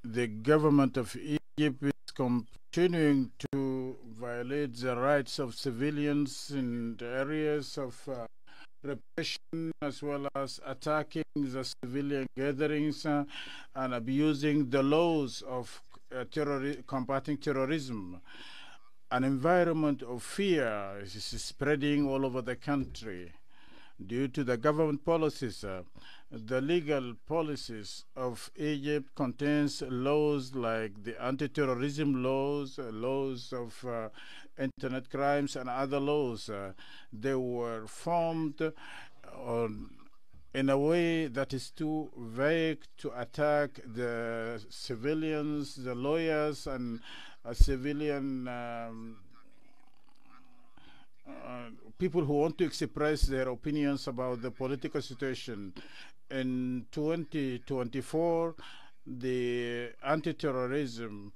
the government of Egypt is continuing to violate the rights of civilians in the areas of repression, as well as attacking the civilian gatherings and abusing the laws of combating terrorism. An environment of fear is spreading all over the country due to the government policies. The legal policies of Egypt contains laws like the anti-terrorism laws, laws of internet crimes, and other laws. They were formed in a way that is too vague to attack the civilians, the lawyers, and civilian people who want to express their opinions about the political situation. In 2024, the anti-terrorism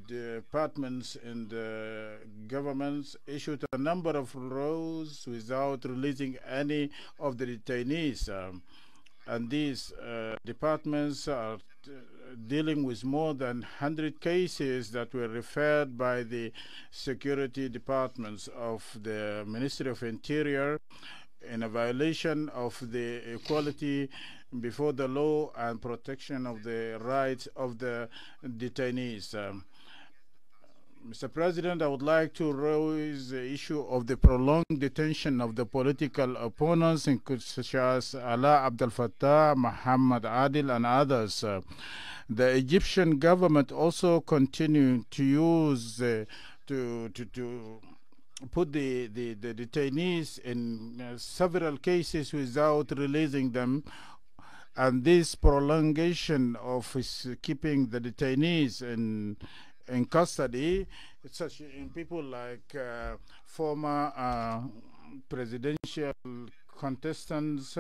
departments in the governments issued a number of laws without releasing any of the detainees. And these departments are dealing with more than 100 cases that were referred by the security departments of the Ministry of Interior in a violation of the equality before the law and protection of the rights of the detainees. Mr. President, I would like to raise the issue of the prolonged detention of the political opponents, such as Ala Abdel Fattah, Muhammad Adil, and others. The Egyptian government also continuing to use to put the detainees in several cases without releasing them. And this prolongation of keeping the detainees in custody, such in people like former presidential contestants,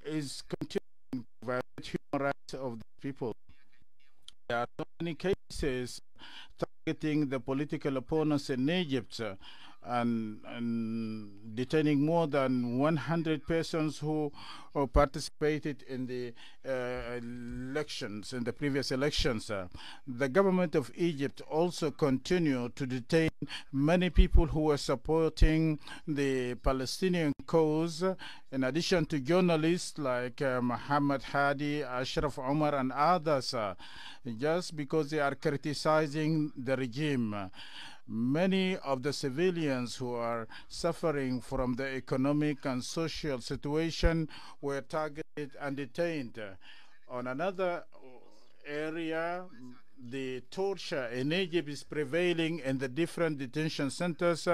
is continuing to violate human rights of the people. There are so many cases targeting the political opponents in Egypt and detaining more than 100 persons who participated in the elections, in the previous elections. The government of Egypt also continued to detain many people who were supporting the Palestinian cause, in addition to journalists like Muhammad Hadi, Ashraf Omar, and others, just because they are criticizing the regime. Many of the civilians who are suffering from the economic and social situation were targeted and detained. On another area, the torture in Egypt is prevailing in the different detention centers,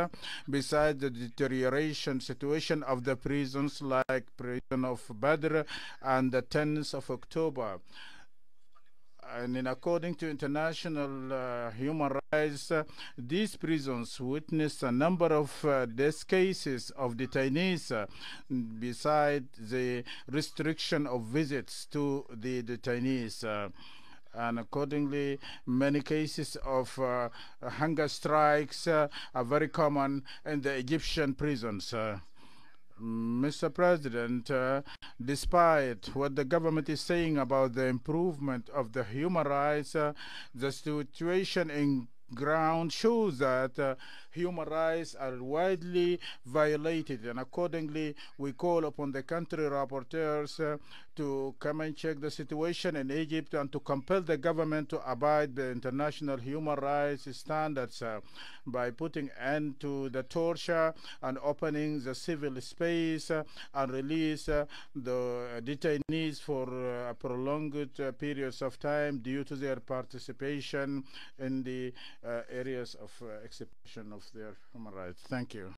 besides the deterioration situation of the prisons like prison of Badr and the 10th of October. And according to international human rights, these prisons witnessed a number of death cases of detainees, besides the restriction of visits to the detainees. And accordingly, many cases of hunger strikes are very common in the Egyptian prisons. Mr. President, despite what the government is saying about the improvement of the human rights, the situation in ground shows that human rights are widely violated, and accordingly we call upon the country rapporteurs to come and check the situation in Egypt and to compel the government to abide by international human rights standards by putting end to the torture and opening the civil space and release the detainees for prolonged periods of time due to their participation in the areas of expression of their human rights. Thank you.